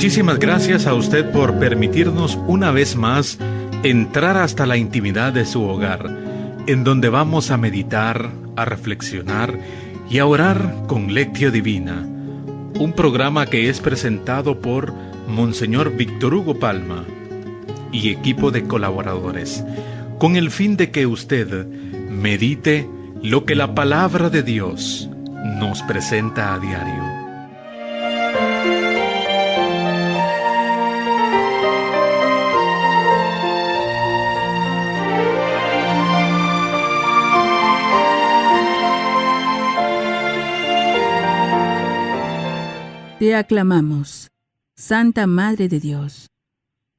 Muchísimas gracias a usted por permitirnos una vez más entrar hasta la intimidad de su hogar, en donde vamos a meditar, a reflexionar y a orar con Lectio Divina, un programa que es presentado por Monseñor Víctor Hugo Palma y equipo de colaboradores, con el fin de que usted medite lo que la palabra de Dios nos presenta a diario. Te aclamamos, Santa Madre de Dios,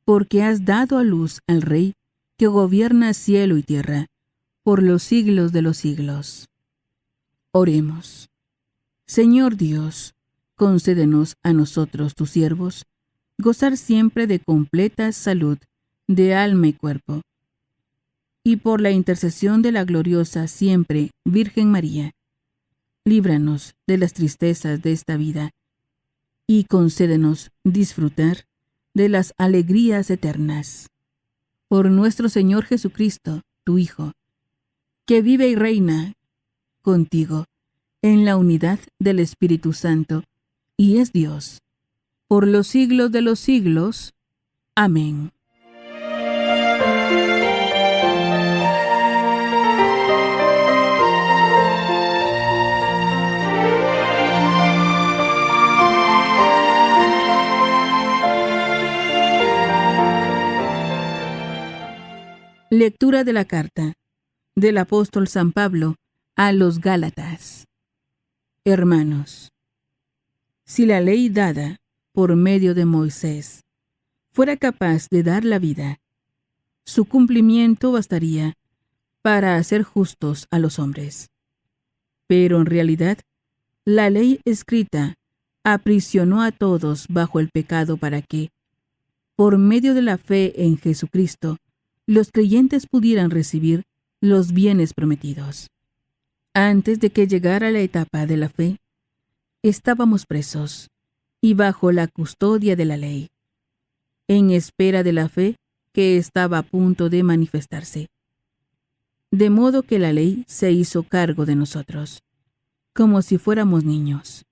porque has dado a luz al Rey que gobierna cielo y tierra, por los siglos de los siglos. Oremos. Señor Dios, concédenos a nosotros, tus siervos, gozar siempre de completa salud de alma y cuerpo, y por la intercesión de la gloriosa siempre Virgen María, líbranos de las tristezas de esta vida, y concédenos disfrutar de las alegrías eternas. Por nuestro Señor Jesucristo, tu Hijo, que vive y reina contigo en la unidad del Espíritu Santo, y es Dios, por los siglos de los siglos. Amén. Lectura de la carta del apóstol San Pablo a los Gálatas. Hermanos, si la ley dada por medio de Moisés fuera capaz de dar la vida, su cumplimiento bastaría para hacer justos a los hombres. Pero en realidad, la ley escrita aprisionó a todos bajo el pecado para que, por medio de la fe en Jesucristo, los creyentes pudieran recibir los bienes prometidos. Antes de que llegara la etapa de la fe, estábamos presos y bajo la custodia de la ley, en espera de la fe que estaba a punto de manifestarse. De modo que la ley se hizo cargo de nosotros, como si fuéramos niños,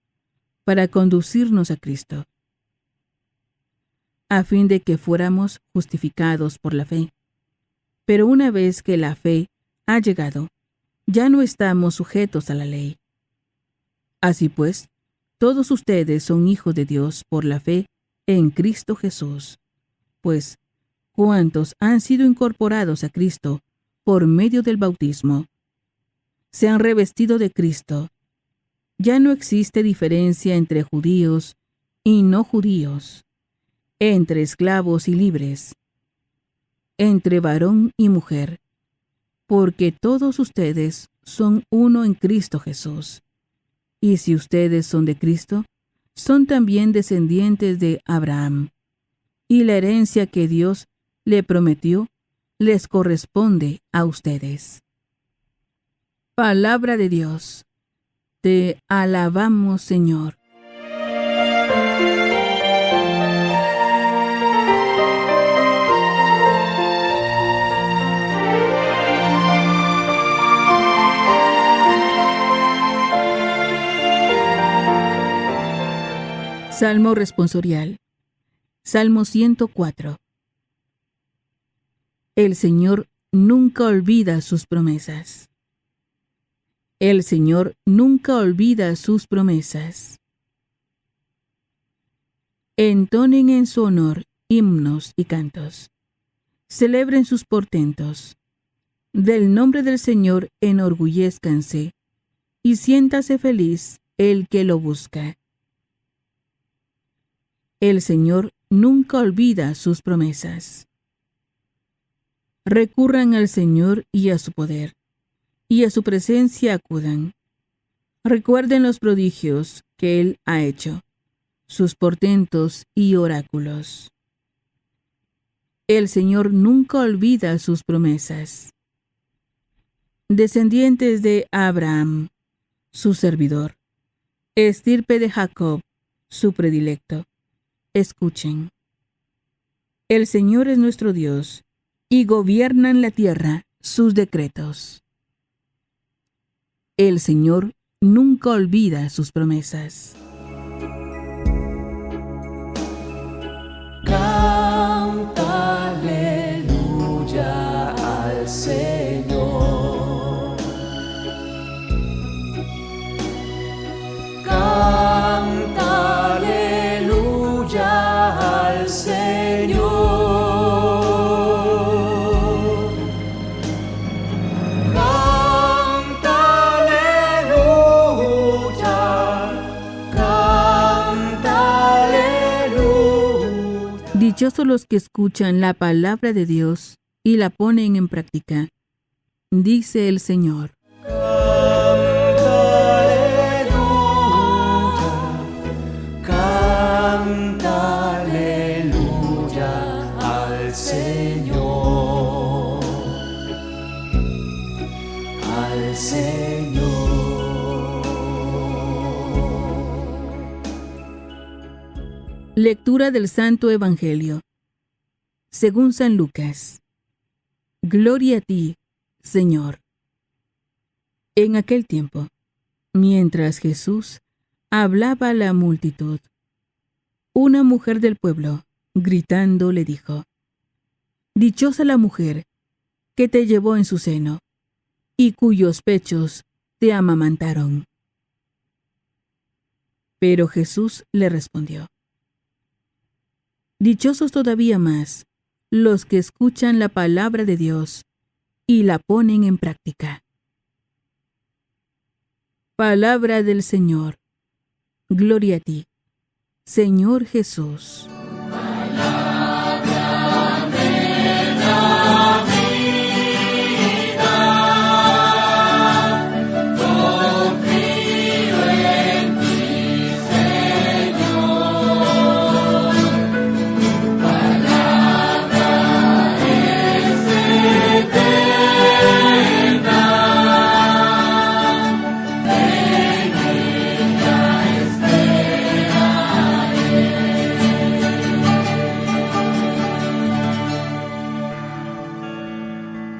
para conducirnos a Cristo, a fin de que fuéramos justificados por la fe. Pero una vez que la fe ha llegado, ya no estamos sujetos a la ley. Así pues, todos ustedes son hijos de Dios por la fe en Cristo Jesús, pues, cuantos han sido incorporados a Cristo por medio del bautismo, se han revestido de Cristo. Ya no existe diferencia entre judíos y no judíos, entre esclavos y libres, entre varón y mujer, porque todos ustedes son uno en Cristo Jesús. Y si ustedes son de Cristo, son también descendientes de Abraham, y la herencia que Dios le prometió les corresponde a ustedes. Palabra de Dios. Te alabamos, Señor. Salmo responsorial. Salmo 104. El Señor nunca olvida sus promesas. El Señor nunca olvida sus promesas. Entonen en su honor himnos y cantos. Celebren sus portentos. Del nombre del Señor enorgullézcanse, y siéntase feliz el que lo busca. El Señor nunca olvida sus promesas. Recurran al Señor y a su poder, y a su presencia acudan. Recuerden los prodigios que Él ha hecho, sus portentos y oráculos. El Señor nunca olvida sus promesas. Descendientes de Abraham, su servidor, estirpe de Jacob, su predilecto. escuchen. El Señor es nuestro Dios, y gobiernan la tierra sus decretos. El Señor nunca olvida sus promesas. Canta aleluya al Señor. Canta aleluya al Señor. Canta aleluya. Canta aleluya. Dichosos los que escuchan la palabra de Dios y la ponen en práctica, dice el Señor. Canta aleluya al Señor, al Señor. Lectura del Santo Evangelio según San Lucas. Gloria a ti, Señor. En aquel tiempo, mientras Jesús hablaba a la multitud, una mujer del pueblo, gritando, le dijo: Dichosa la mujer que te llevó en su seno y cuyos pechos te amamantaron. Pero Jesús le respondió: Dichosos todavía más los que escuchan la palabra de Dios y la ponen en práctica. Palabra del Señor. Gloria a ti, Señor Jesús.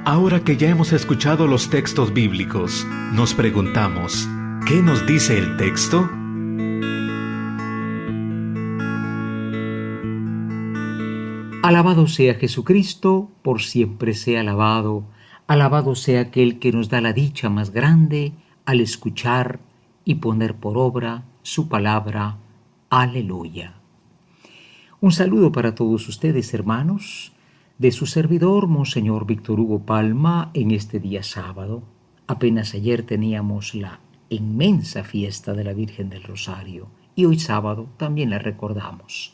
Ahora que ya hemos escuchado los textos bíblicos, nos preguntamos, ¿qué nos dice el texto? Alabado sea Jesucristo, por siempre sea alabado. Alabado sea aquel que nos da la dicha más grande al escuchar y poner por obra su palabra. Aleluya. Un saludo para todos ustedes, hermanos, de su servidor, Monseñor Víctor Hugo Palma, en este día sábado. Apenas ayer teníamos la inmensa fiesta de la Virgen del Rosario y hoy sábado también la recordamos.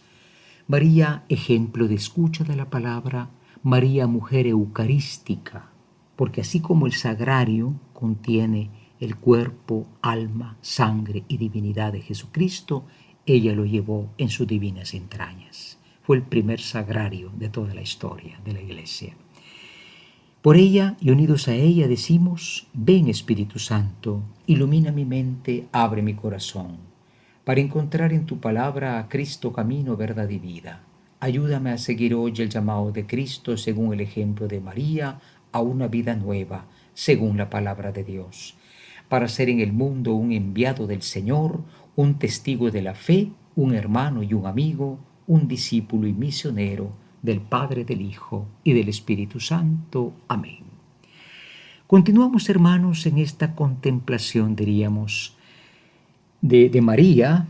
María, ejemplo de escucha de la palabra, María, mujer eucarística, porque así como el sagrario contiene el cuerpo, alma, sangre y divinidad de Jesucristo, ella lo llevó en sus divinas entrañas. Fue el primer sagrario de toda la historia de la Iglesia. Por ella y unidos a ella decimos: ven Espíritu Santo, ilumina mi mente, abre mi corazón, para encontrar en tu palabra a Cristo camino, verdad y vida. Ayúdame a seguir hoy el llamado de Cristo según el ejemplo de María a una vida nueva, según la palabra de Dios, para ser en el mundo un enviado del Señor, un testigo de la fe, un hermano y un amigo, un discípulo y misionero del Padre, del Hijo y del Espíritu Santo. Amén. Continuamos, hermanos, en esta contemplación, diríamos, de María,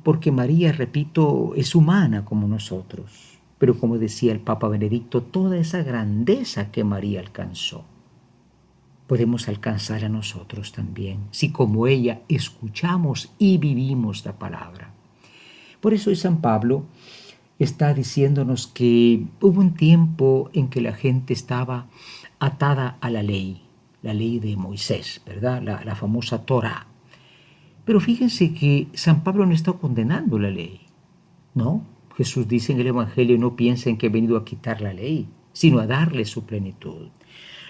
porque María, repito, es humana como nosotros, pero como decía el Papa Benedicto, toda esa grandeza que María alcanzó, podemos alcanzar a nosotros también, si como ella escuchamos y vivimos la palabra. Por eso hoy San Pablo está diciéndonos que hubo un tiempo en que la gente estaba atada a la ley de Moisés, ¿verdad? La famosa Torá. Pero fíjense que San Pablo no está condenando la ley, ¿no? Jesús dice en el Evangelio: no piensen que he venido a quitar la ley, sino a darle su plenitud.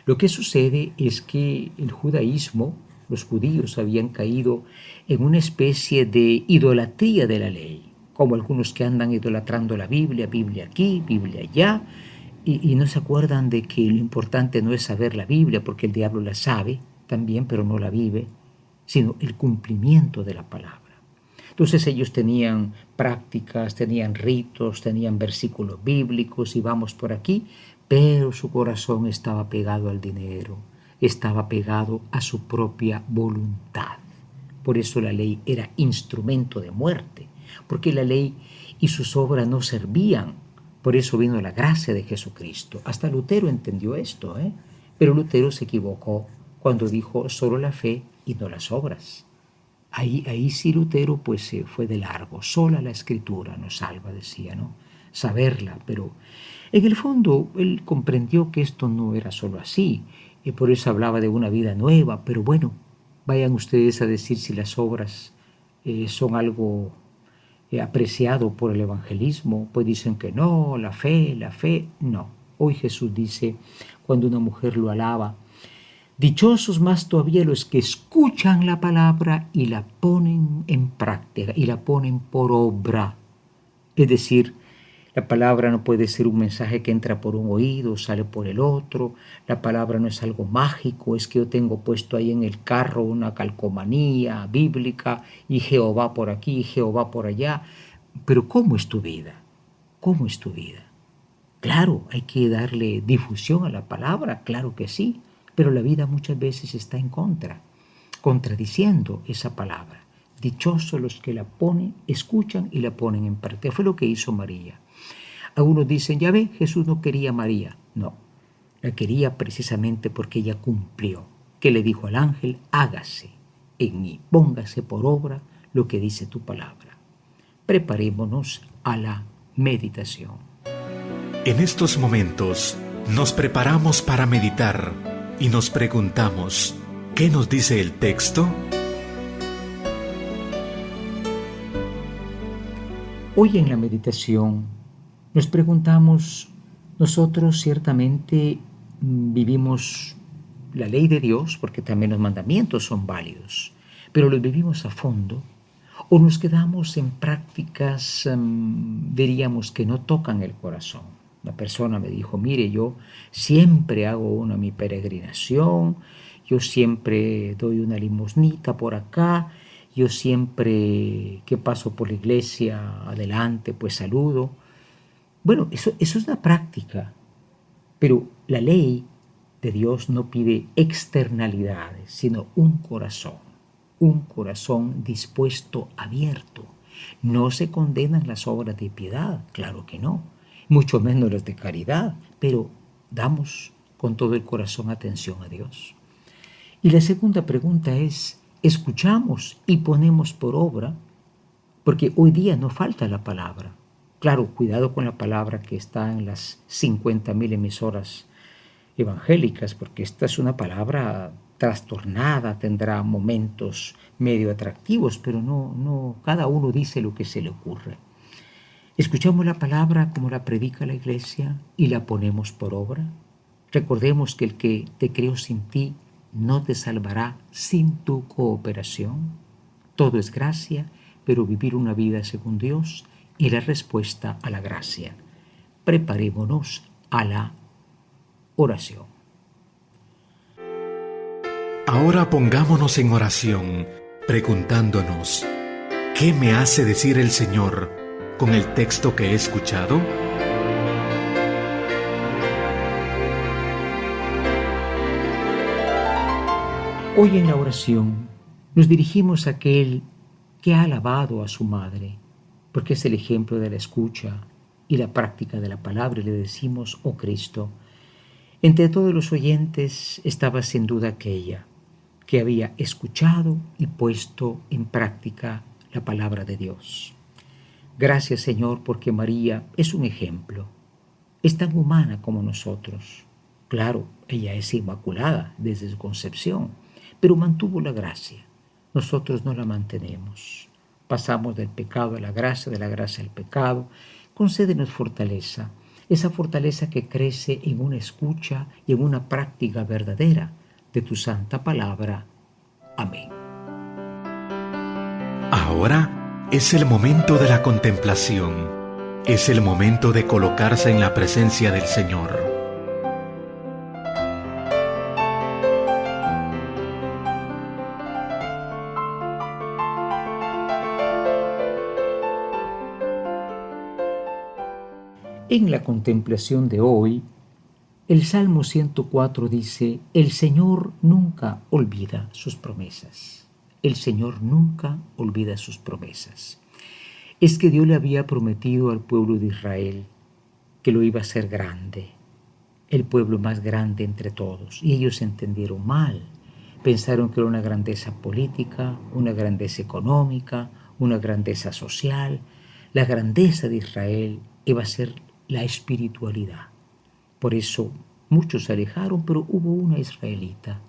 Lo que sucede es que el judaísmo, los judíos habían caído en una especie de idolatría de la ley. como algunos que andan idolatrando la Biblia, Biblia aquí, Biblia allá, y no se acuerdan de que lo importante no es saber la Biblia, porque el diablo la sabe también, pero no la vive, sino el cumplimiento de la palabra. Entonces ellos tenían prácticas, tenían ritos, tenían versículos bíblicos y vamos por aquí, pero su corazón estaba pegado al dinero, estaba pegado a su propia voluntad. Por eso la ley era instrumento de muerte, porque la ley y sus obras no servían. Por eso vino la gracia de Jesucristo. Hasta Lutero entendió esto, pero Lutero se equivocó cuando dijo solo la fe y no las obras. Ahí sí Lutero pues se fue de largo. Sola la Escritura nos salva, decía, ¿no? Saberla, pero en el fondo él comprendió que esto no era solo así, y por eso hablaba de una vida nueva. Pero bueno, vayan ustedes a decir si las obras son algo apreciado por el evangelismo, pues dicen que no, la fe, no. Hoy Jesús dice, cuando una mujer lo alaba, dichosos más todavía los que escuchan la palabra y la ponen en práctica, y la ponen por obra. Es decir, la palabra no puede ser un mensaje que entra por un oído, sale por el otro. La palabra no es algo mágico, es que yo tengo puesto ahí en el carro una calcomanía bíblica y Jehová por aquí y Jehová por allá. Pero ¿cómo es tu vida? ¿Cómo es tu vida? Claro, hay que darle difusión a la palabra, claro que sí, pero la vida muchas veces está en contra, contradiciendo esa palabra. Dichosos los que la ponen, escuchan y la ponen en práctica. Fue lo que hizo María. Algunos dicen, ya ve, Jesús no quería a María. No, la quería precisamente porque ella cumplió. Que le dijo al ángel, hágase en mí, póngase por obra lo que dice tu palabra. Preparémonos a la meditación. En estos momentos nos preparamos para meditar y nos preguntamos, ¿qué nos dice el texto? Hoy en la meditación nos preguntamos, nosotros ciertamente vivimos la ley de Dios, porque también los mandamientos son válidos, pero los vivimos a fondo, o nos quedamos en prácticas, diríamos, que no tocan el corazón. Una persona me dijo, mire, yo siempre hago mi peregrinación, yo siempre doy una limosnita por acá, yo siempre que paso por la iglesia adelante, pues saludo. Bueno, eso es una práctica, pero la ley de Dios no pide externalidades, sino un corazón dispuesto, abierto. No se condenan las obras de piedad, claro que no, mucho menos las de caridad, pero damos con todo el corazón atención a Dios. Y la segunda pregunta es, ¿escuchamos y ponemos por obra? Porque hoy día no falta la palabra. Claro, cuidado con la palabra que está en las 50.000 emisoras evangélicas, porque esta es una palabra trastornada, tendrá momentos medio atractivos, pero no, cada uno dice lo que se le ocurre. Escuchamos la palabra como la predica la iglesia y la ponemos por obra. Recordemos que el que te creó sin ti no te salvará sin tu cooperación. Todo es gracia, pero vivir una vida según Dios y la respuesta a la gracia. Preparémonos a la oración. Ahora pongámonos en oración, preguntándonos, ¿qué me hace decir el Señor con el texto que he escuchado? Hoy en la oración nos dirigimos a aquel que ha alabado a su madre, porque es el ejemplo de la escucha y la práctica de la palabra, y le decimos, oh Cristo, entre todos los oyentes estaba sin duda aquella que había escuchado y puesto en práctica la palabra de Dios. Gracias, Señor, porque María es un ejemplo, es tan humana como nosotros. Claro, ella es inmaculada desde su concepción, pero mantuvo la gracia. Nosotros no la mantenemos. Pasamos del pecado a la gracia, de la gracia al pecado. Concédenos fortaleza, esa fortaleza que crece en una escucha y en una práctica verdadera de tu santa palabra. Amén. Ahora Es el momento de la contemplación. Es el momento de colocarse en la presencia del Señor. En la contemplación de hoy, el Salmo 104 dice: el Señor nunca olvida sus promesas. El Señor nunca olvida sus promesas. Es que Dios le había prometido al pueblo de Israel que lo iba a hacer grande, el pueblo más grande entre todos, y ellos entendieron mal. Pensaron que era una grandeza política, una grandeza económica, una grandeza social. La grandeza de Israel iba a ser la espiritualidad. Por eso muchos se alejaron, pero hubo una israelita,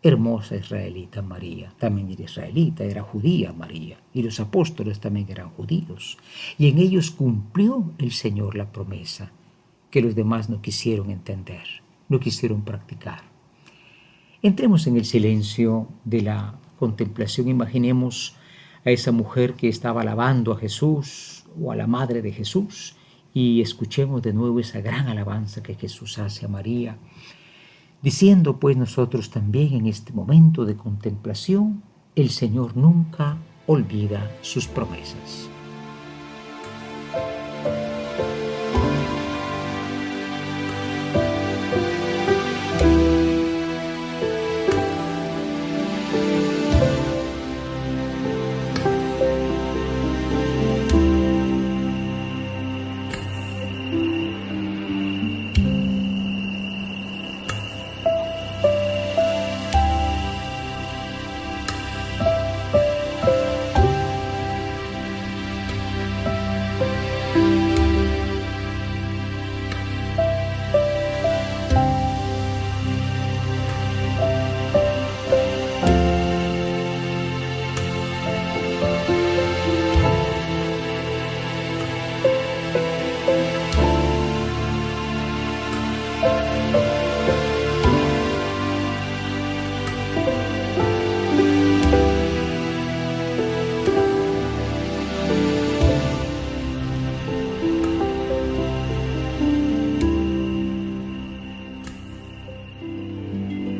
hermosa israelita, María. También era israelita, era judía María, y los apóstoles también eran judíos. Y en ellos cumplió el Señor la promesa que los demás no quisieron entender, no quisieron practicar. Entremos en el silencio de la contemplación. Imaginemos a esa mujer que estaba alabando a Jesús o a la madre de Jesús, y escuchemos de nuevo esa gran alabanza que Jesús hace a María, diciendo pues nosotros también en este momento de contemplación: el Señor nunca olvida sus promesas.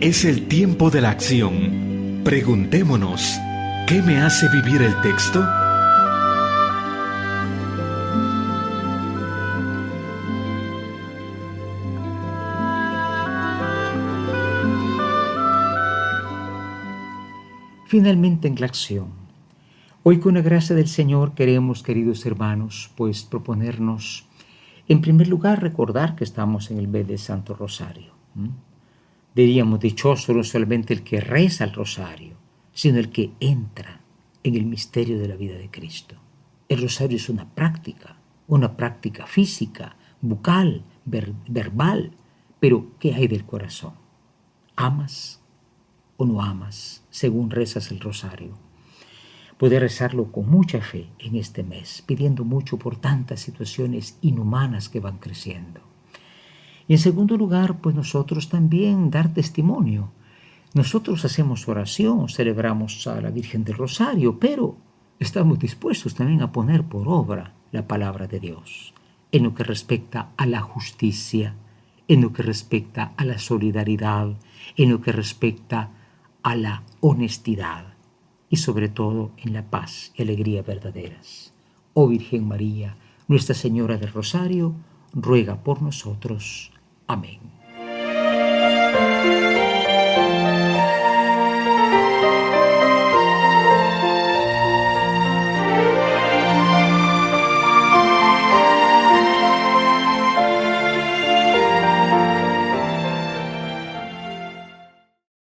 Es el tiempo de la acción. Preguntémonos, ¿qué me hace vivir el texto? Finalmente en la acción. Hoy con la gracia del Señor queremos, queridos hermanos, pues proponernos, en primer lugar, recordar que estamos en el mes del Santo Rosario. Diríamos, dichoso no solamente el que reza el rosario, sino el que entra en el misterio de la vida de Cristo. El rosario es una práctica física, bucal, verbal, pero ¿qué hay del corazón? ¿Amas o no amas según rezas el rosario? Puedes rezarlo con mucha fe en este mes, pidiendo mucho por tantas situaciones inhumanas que van creciendo. Y en segundo lugar, pues nosotros también dar testimonio. Nosotros hacemos oración, celebramos a la Virgen del Rosario, pero estamos dispuestos también a poner por obra la palabra de Dios, en lo que respecta a la justicia, en lo que respecta a la solidaridad, en lo que respecta a la honestidad y sobre todo en la paz y alegría verdaderas. Oh Virgen María, Nuestra Señora del Rosario, ruega por nosotros. Amén.